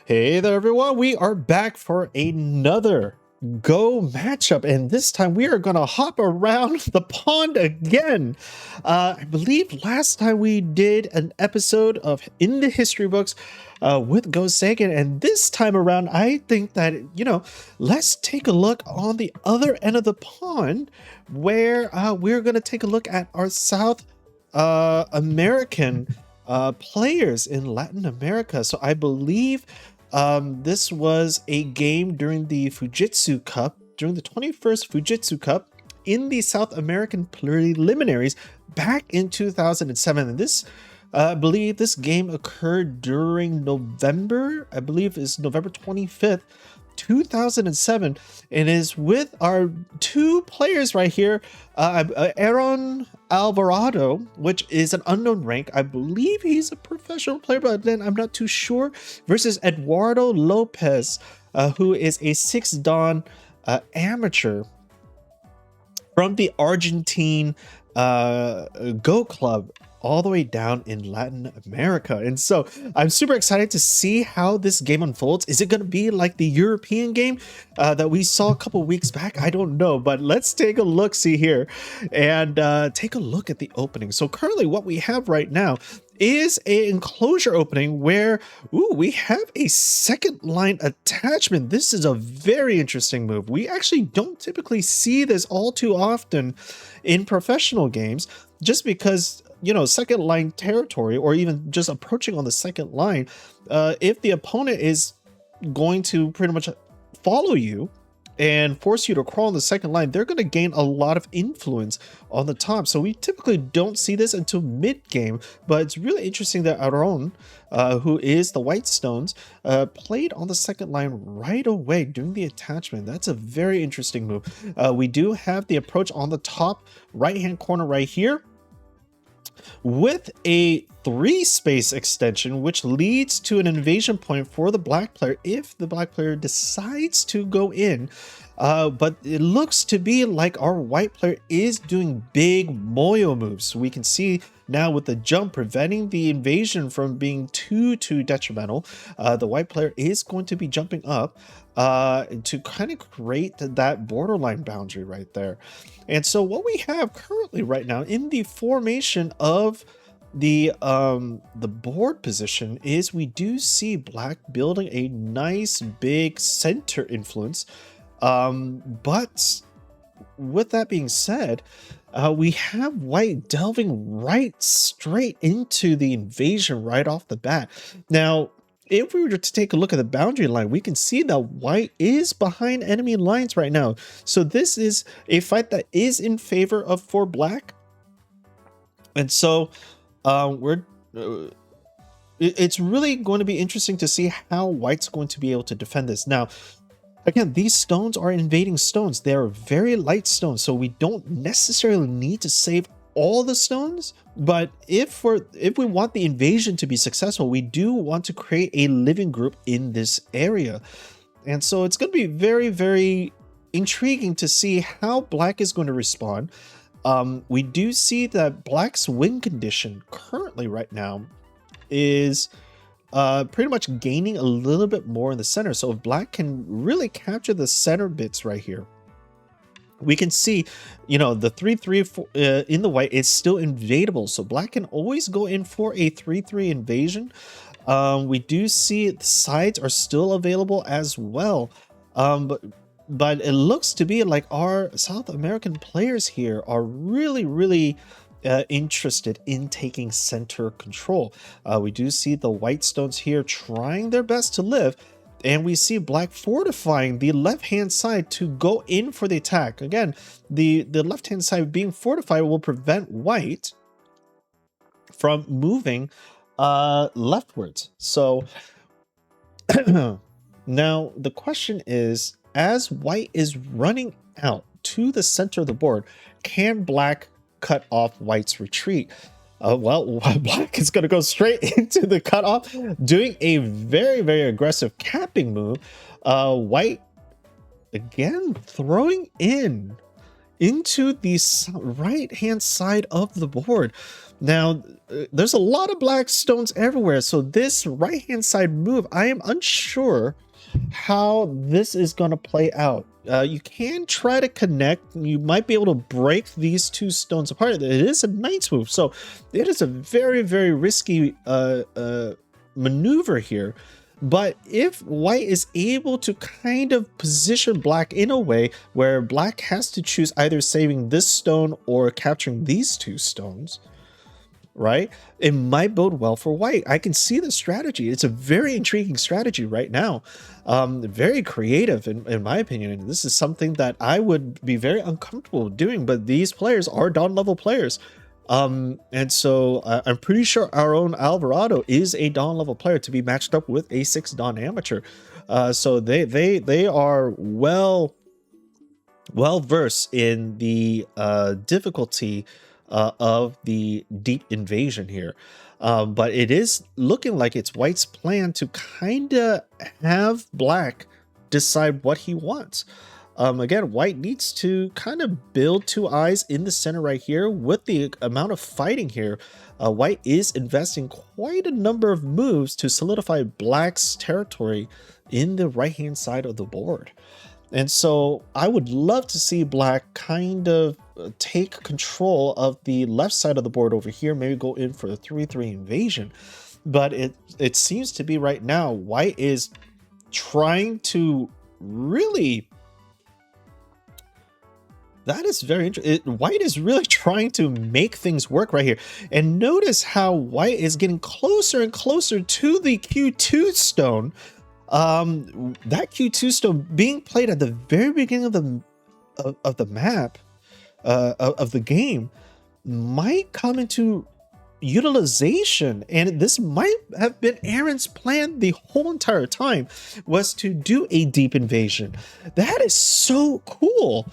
Hey there, everyone. We are back for another Go matchup, and this time we are going to hop around the pond again. I believe last time we did an episode of In the History Books with Go Sagan, and this time around, I think that, let's take a look on the other end of the pond where we're going to take a look at our South American players in Latin America. So I believe this was a game during the Fujitsu Cup, during the 21st Fujitsu Cup in the South American preliminaries back in 2007. And this, I believe this game occurred during November, I believe is November 25th, 2007, and is with our two players right here, Aaron Alvarado, which is an unknown rank. I believe he's a professional player, but then I'm not too sure, versus Eduardo Lopez, who is a 6th Dan amateur from the Argentine Go Club, all the way down in Latin America. And so I'm super excited to see how this game unfolds. Is it going to be like the European game that we saw a couple weeks back? I don't know, but let's take a look, see here, and take a look at the opening. So currently what we have right now is an enclosure opening where we have a second line attachment. This is a very interesting move. We actually don't typically see this all too often in professional games, just because, second line territory, or even just approaching on the second line, if the opponent is going to pretty much follow you and force you to crawl on the second line, they're going to gain a lot of influence on the top. So we typically don't see this until mid-game, but it's really interesting that Aaron, who is the White Stones, played on the second line right away during the attachment. That's a very interesting move. We do have the approach on the top right-hand corner right here, with a 3-space extension, which leads to an invasion point for the black player if the black player decides to go in. But it looks to be like our white player is doing big Moyo moves. We can see now with the jump preventing the invasion from being too detrimental. The white player is going to be jumping up to kind of create that borderline boundary right there. And so what we have currently right now in the formation of the board position is we do see black building a nice big center influence. But with that being said, we have white delving right straight into the invasion right off the bat. Now, if we were to take a look at the boundary line, we can see that white is behind enemy lines right now. So this is a fight that is in favor of for black. And so it's really going to be interesting to see how white's going to be able to defend this. Now, again, these stones are invading stones. They're very light stones, so we don't necessarily need to save all the stones. But if we want the invasion to be successful, we do want to create a living group in this area. And so it's going to be very, very intriguing to see how black is going to respond. We do see that black's win condition currently right now is pretty much gaining a little bit more in the center. So if black can really capture the center bits right here, we can see, the 3-3 in the white is still invadable. So black can always go in for a 3-3 invasion. We do see the sides are still available as well. But it looks to be like our South American players here are really interested in taking center control. We do see the white stones here trying their best to live, and we see black fortifying the left-hand side to go in for the attack. Again, the left-hand side being fortified will prevent white from moving leftwards. So now the question is, as white is running out to the center of the board, can black cut off white's retreat? Well, black is going to go straight into the cutoff, doing a very aggressive capping move. White, again, throwing into the right-hand side of the board. Now, there's a lot of black stones everywhere, so this right-hand side move, I am unsure how this is going to play out. You can try to connect. You might be able to break these two stones apart. It is a knight's move, so it is a very, very risky maneuver here. But if white is able to kind of position black in a way where black has to choose either saving this stone or capturing these two stones, right, it might bode well for white. I can see the strategy. It's a very intriguing strategy right now, very creative in my opinion, and this is something that I would be very uncomfortable doing, but these players are Dawn level players, and so I'm pretty sure our own Alvarado is a Dawn level player to be matched up with a 6 Dawn amateur, so they are well versed in the difficulty of the deep invasion here, but it is looking like it's white's plan to kind of have black decide what he wants. Again, white needs to kind of build 2 eyes in the center right here. With the amount of fighting here, white is investing quite a number of moves to solidify black's territory in the right hand side of the board. And so I would love to see black kind of take control of the left side of the board over here, maybe go in for a 3-3 invasion. But it seems to be right now, white is trying to really... That is very interesting. White is really trying to make things work right here. And notice how white is getting closer and closer to the Q2 stone. That Q2 stone being played at the very beginning of the map, of the game, might come into utilization, and this might have been Aaron's plan the whole entire time, was to do a deep invasion. That is so cool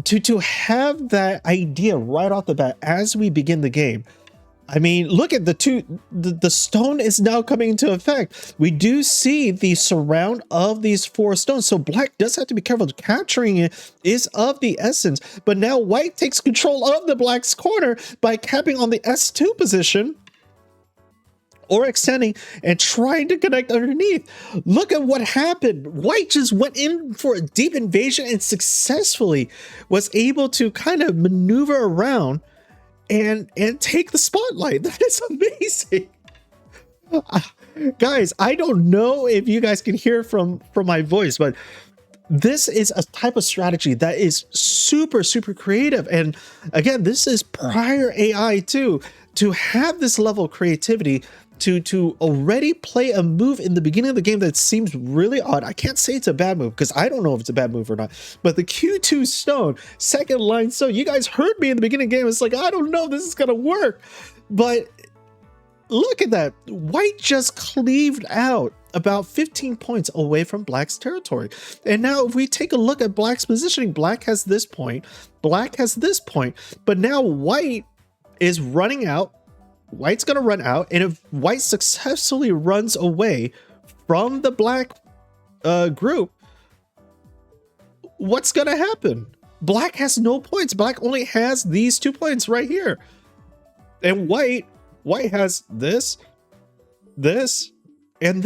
to have that idea right off the bat as we begin the game. I mean, look at the stone is now coming into effect. We do see the surround of these 4 stones. So black does have to be careful. Capturing it is of the essence. But now white takes control of the black's corner by capping on the S2 position or extending and trying to connect underneath. Look at what happened. White just went in for a deep invasion and successfully was able to kind of maneuver around and take the spotlight. That is amazing. Guys, I don't know if you guys can hear from my voice, but this is a type of strategy that is super creative. And again, this is prior AI too, to have this level of creativity, to already play a move in the beginning of the game that seems really odd. I can't say it's a bad move because I don't know if it's a bad move or not, but the Q2 stone, second line stone, you guys heard me in the beginning of the game. It's like, I don't know if this is gonna work, but look at that. White just cleaved out about 15 points away from black's territory. And now if we take a look at black's positioning, black has this point, black has this point, but now white is running out. White's going to run out, and if white successfully runs away from the black group, what's going to happen? Black has no points. Black only has these 2 points right here. And white has this, and this, and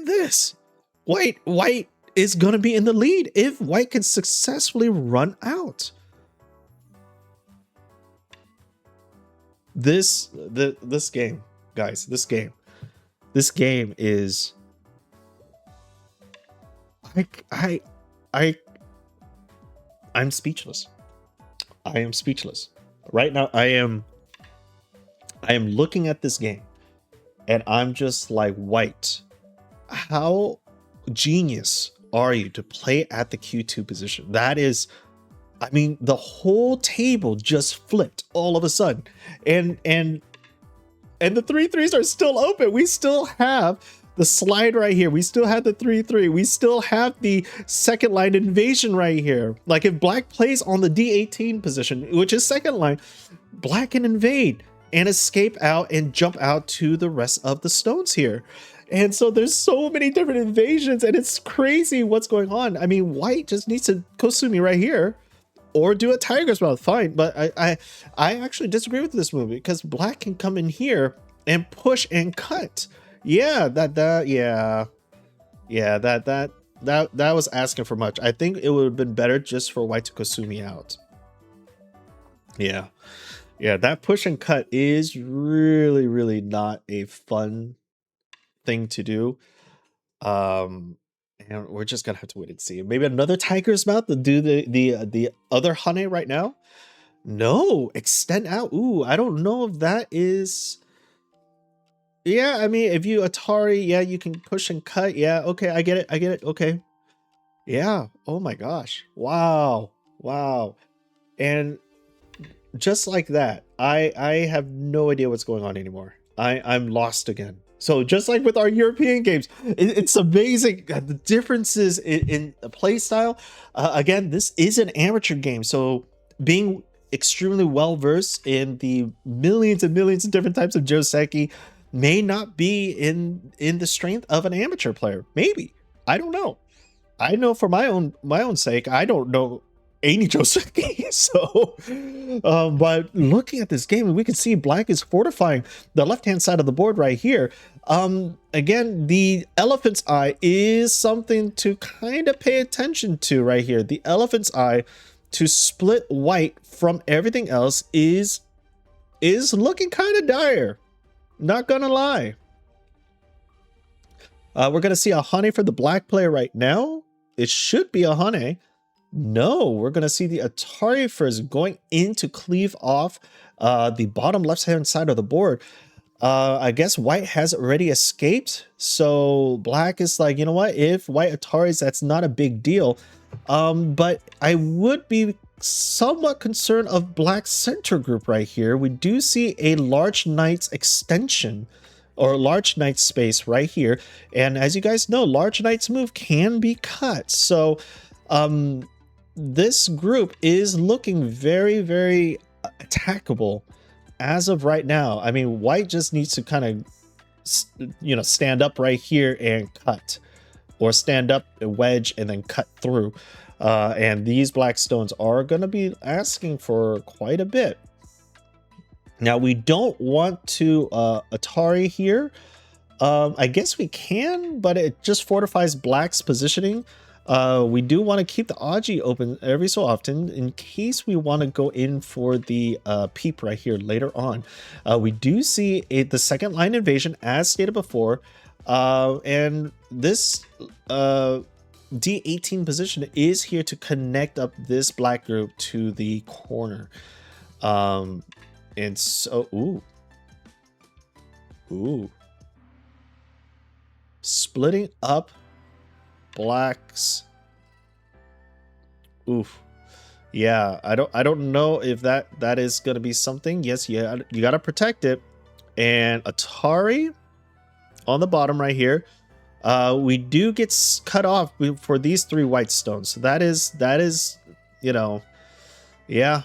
this. White is going to be in the lead if white can successfully run out. This game, guys, this game is I'm speechless. I am speechless. Right now I am looking at this game and I'm just like, white, how genius are you to play at the Q2 position? That is, I mean, the whole table just flipped all of a sudden, and the 3-3s are still open. We still have the slide right here. We still have the 3-3. We still have the second line invasion right here. Like if black plays on the D18 position, which is second line, black can invade and escape out and jump out to the rest of the stones here. And so there's so many different invasions, and it's crazy what's going on. I mean, white just needs to Kosumi right here. or do a tiger's mouth, fine. But I actually disagree with this movie because black can come in here and push and cut. Yeah, that was asking for much. I think it would have been better just for white to Kasumi out. Yeah, that push and cut is really not a fun thing to do. And we're just gonna have to wait and see. Maybe another tiger's mouth to do the other Hane right now. No, extend out. Ooh, I don't know if that is. Yeah, I mean, if you Atari, yeah, you can push and cut. Yeah, okay, I get it. Okay, yeah. Oh my gosh, wow. And just like that, I have no idea what's going on anymore. I'm lost again. So just like with our European games, it's amazing the differences in the play style. Again, this is an amateur game, so being extremely well versed in the millions and millions of different types of Joseki may not be in the strength of an amateur player. Maybe, I don't know. I know for my own sake, I don't know any Joseki. So, but looking at this game, we can see black is fortifying the left-hand side of the board right here. Again, the elephant's eye is something to kind of pay attention to right here. The elephant's eye to split white from everything else is looking kind of dire. Not gonna lie. We're gonna see a Hane for the black player right now. It should be a Hane. No, we're going to see the Atari first going in to cleave off the bottom left-hand side of the board. I guess white has already escaped. So black is like, you know what? If white Ataris, that's not a big deal. But I would be somewhat concerned of black's center group right here. We do see a large knight's extension or large knight space right here. And as you guys know, large knight's move can be cut. So this group is looking very attackable as of right now. I mean, white just needs to kind of, you know, stand up right here and cut, or stand up, wedge, and then cut through. And these black stones are going to be asking for quite a bit. Now, we don't want to Atari here. I guess we can, but it just fortifies black's positioning. We do want to keep the Aji open every so often in case we want to go in for the peep right here later on. We do see the second line invasion as stated before, and this D18 position is here to connect up this black group to the corner. And so, ooh, splitting up blacks. Oof. Yeah, I don't know if that is gonna be something. Yes, yeah, you gotta protect it. And Atari on the bottom right here. We do get cut off for these three white stones. So that is, you know, yeah.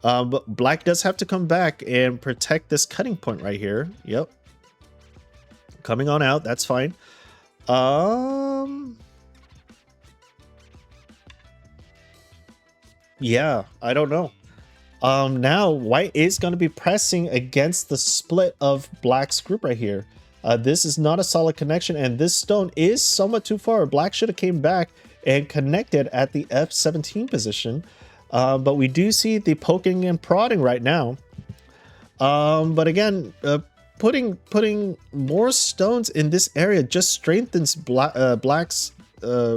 But black does have to come back and protect this cutting point right here. Yep. Coming on out, that's fine. Yeah, I don't know. Now white is going to be pressing against the split of black's group right here. This is not a solid connection, and this stone is somewhat too far. Black should have came back and connected at the F17 position. But we do see the poking and prodding right now. But again, putting more stones in this area just strengthens black's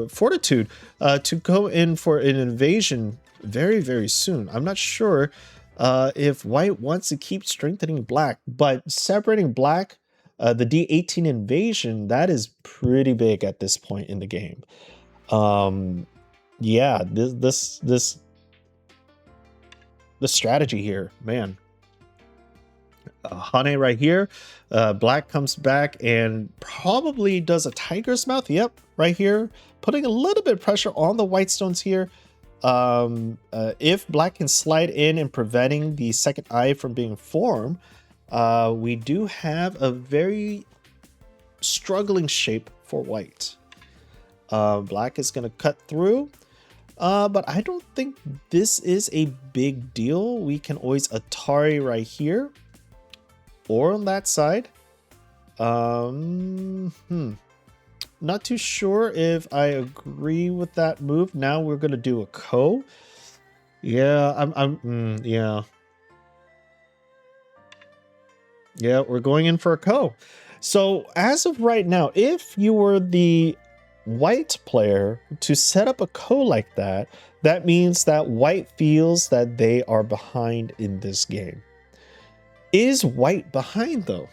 fortitude to go in for an invasion very soon. I'm not sure if white wants to keep strengthening black, but separating black, the D18 invasion, that is pretty big at this point in the game. Yeah, the strategy here, man. Hane right here. Black comes back and probably does a tiger's mouth. Yep, right here, putting a little bit of pressure on the white stones here. If black can slide in and preventing the second eye from being formed, we do have a very struggling shape for white. Black is going to cut through. But I don't think this is a big deal. We can always Atari right here or on that side. Not too sure if I agree with that move. Now we're gonna do a Ko. Yeah, yeah. Yeah, we're going in for a Ko. So as of right now, if you were the white player to set up a Ko like that, that means that white feels that they are behind in this game. Is white behind though?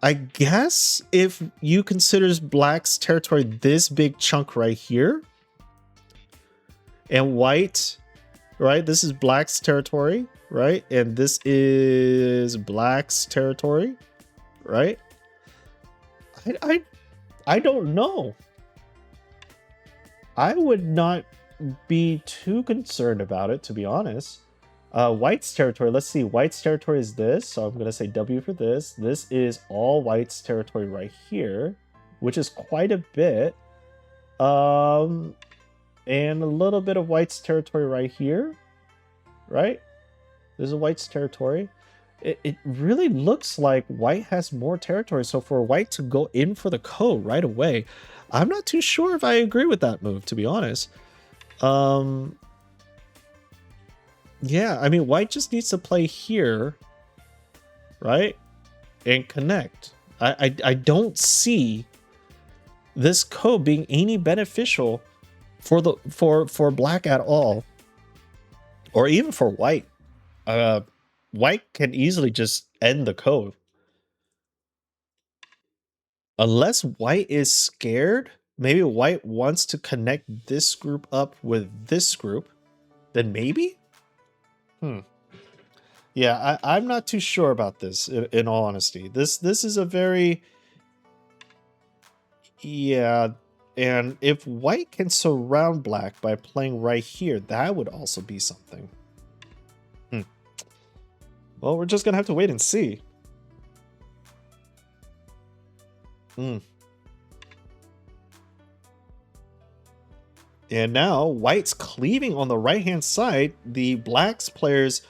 I guess if you consider black's territory this big chunk right here, and white, right? This is black's territory, right? And this is black's territory, right? I don't know. I would not be too concerned about it, to be honest. White's territory, let's see, white's territory is this, so I'm going to say W for this. This is all white's territory right here, which is quite a bit. And a little bit of white's territory right here, right? This is white's territory. It really looks like white has more territory, so for white to go in for the Ko right away, I'm not too sure if I agree with that move, to be honest. Yeah, I mean, white just needs to play here, right? And connect. I don't see this Ko being any beneficial for black at all, or even for white. White can easily just end the Ko. Unless white is scared, maybe white wants to connect this group up with this group, then maybe? Yeah, I'm not too sure about this, in all honesty. This is a very... Yeah, and if white can surround black by playing right here, that would also be something. Well, we're just gonna have to wait and see. And now white's cleaving on the right-hand side, the black's player's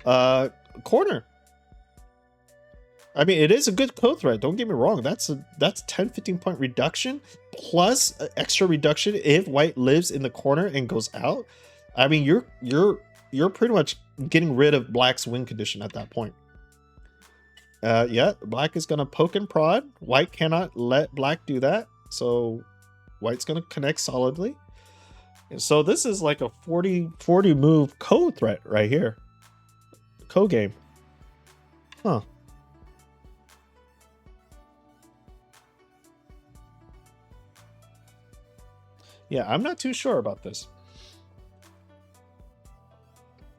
corner. I mean, it is a good Ko threat, don't get me wrong. That's 10-15 point reduction plus extra reduction if white lives in the corner and goes out. I mean, you're pretty much getting rid of black's win condition at that point. Yeah, black is gonna poke and prod. White cannot let black do that, so white's gonna connect solidly. And so this is like a 40 move Ko threat right here. Ko game. Huh. Yeah, I'm not too sure about this.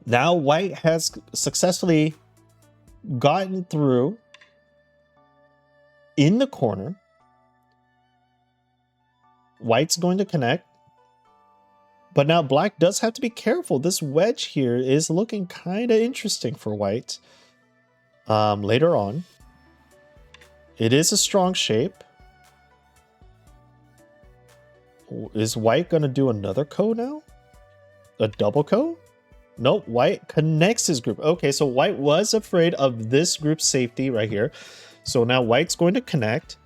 Now white has successfully gotten through in the corner. White's going to connect. But now black does have to be careful. This wedge here is looking kind of interesting for white. Later on. It is a strong shape. Is white going to do another Ko now? A double Ko? Nope, white connects his group. Okay, so white was afraid of this group's safety right here. So now white's going to connect.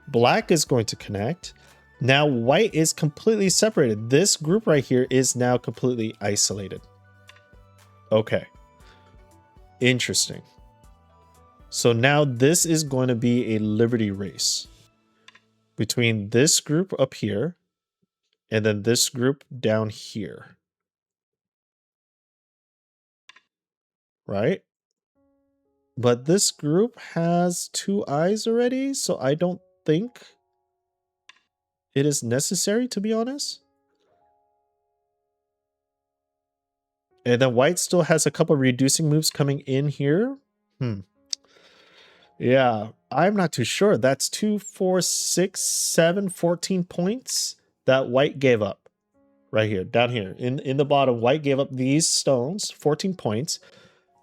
Black is going to connect. Now white is completely separated. This group right here is now completely isolated. Okay. Interesting. So now this is going to be a liberty race between this group up here and then this group down here. Right? But this group has 2 eyes already, so I don't think it is necessary, to be honest. And then white still has a couple reducing moves coming in here. Yeah, I'm not too sure. That's 2, 4, 6, 7, 14 points that white gave up. Right here, down here. In the bottom, white gave up these stones, 14 points,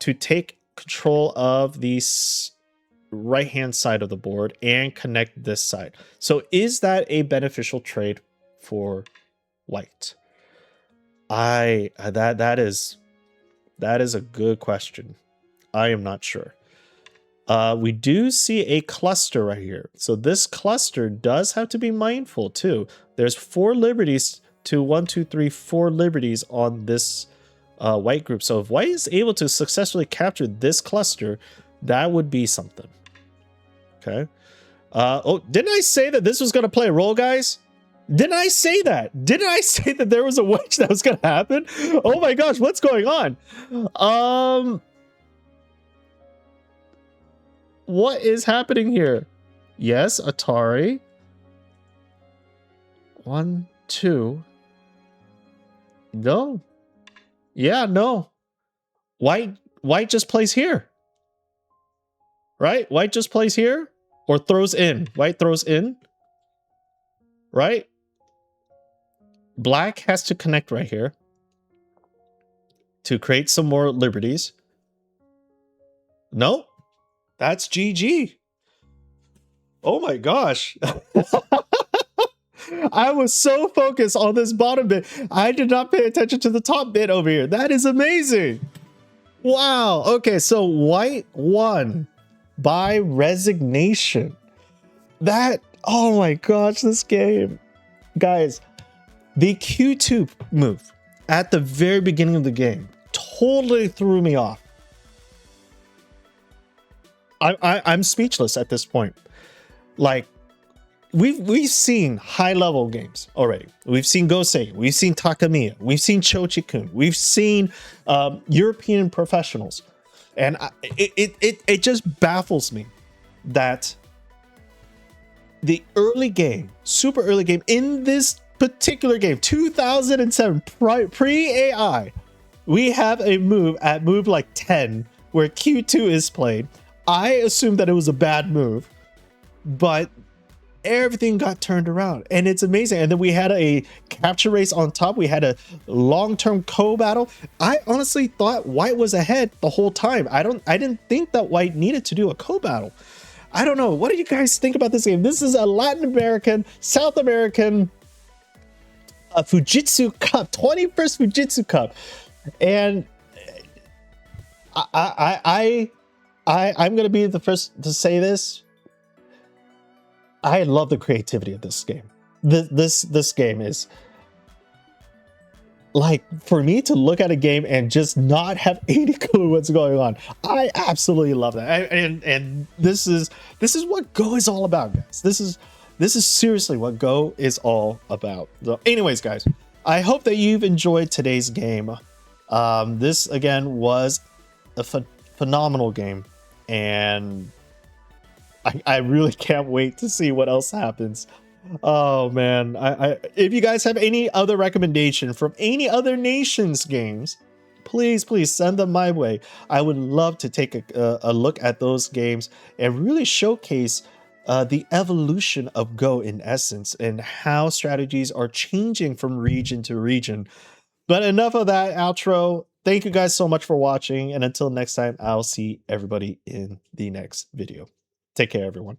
to take control of these right hand side of the board and connect this side. So is that a beneficial trade for white? That is a good question. I am not sure. We do see a cluster right here. So this cluster does have to be mindful too. There's 4 liberties to 1, 2, 3, 4 liberties on this white group. So if white is able to successfully capture this cluster, that would be something. Okay. Oh, didn't I say that this was going to play a role, guys? Didn't I say that? Didn't I say that there was a wedge that was going to happen? Oh my gosh, what's going on? What is happening here? Yes, Atari. 1, 2. No. Yeah, no. White just plays here. Right? White just plays here or throws in. White throws in. Right? Black has to connect right here to create some more liberties. Nope. That's GG. Oh my gosh. I was so focused on this bottom bit. I did not pay attention to the top bit over here. That is amazing. Wow. Okay, so white won by resignation. That, oh my gosh, this game. Guys, the Q2 move at the very beginning of the game totally threw me off. I'm speechless at this point. Like, we've seen high level games already. We've seen Gosei, we've seen Takamiya, we've seen Chochi-kun, we've seen European professionals, and it just baffles me that the early game, super early game in this particular game, 2007 pre-AI, we have a move at move like 10 where Q2 is played. I assumed that it was a bad move, but everything got turned around and it's amazing. And then we had a capture race on top. We had a long-term co-battle. I honestly thought white was ahead the whole time. I didn't think that white needed to do a co-battle. I don't know. What do you guys think about this game? This is a Latin American, South American Fujitsu Cup, 21st Fujitsu Cup. And I'm going to be the first to say this. I love the creativity of this game. This game is like, for me to look at a game and just not have any clue what's going on. I absolutely love that. And this is what Go is all about, guys. This is seriously what Go is all about. So anyways, guys, I hope that you've enjoyed today's game. This again was a phenomenal game, and I really can't wait to see what else happens. Oh man, if you guys have any other recommendation from any other nations games, please send them my way. I would love to take a look at those games and really showcase the evolution of Go in essence and how strategies are changing from region to region. But enough of that outro. Thank you guys so much for watching, and until next time, I'll see everybody in the next video. Take care, everyone.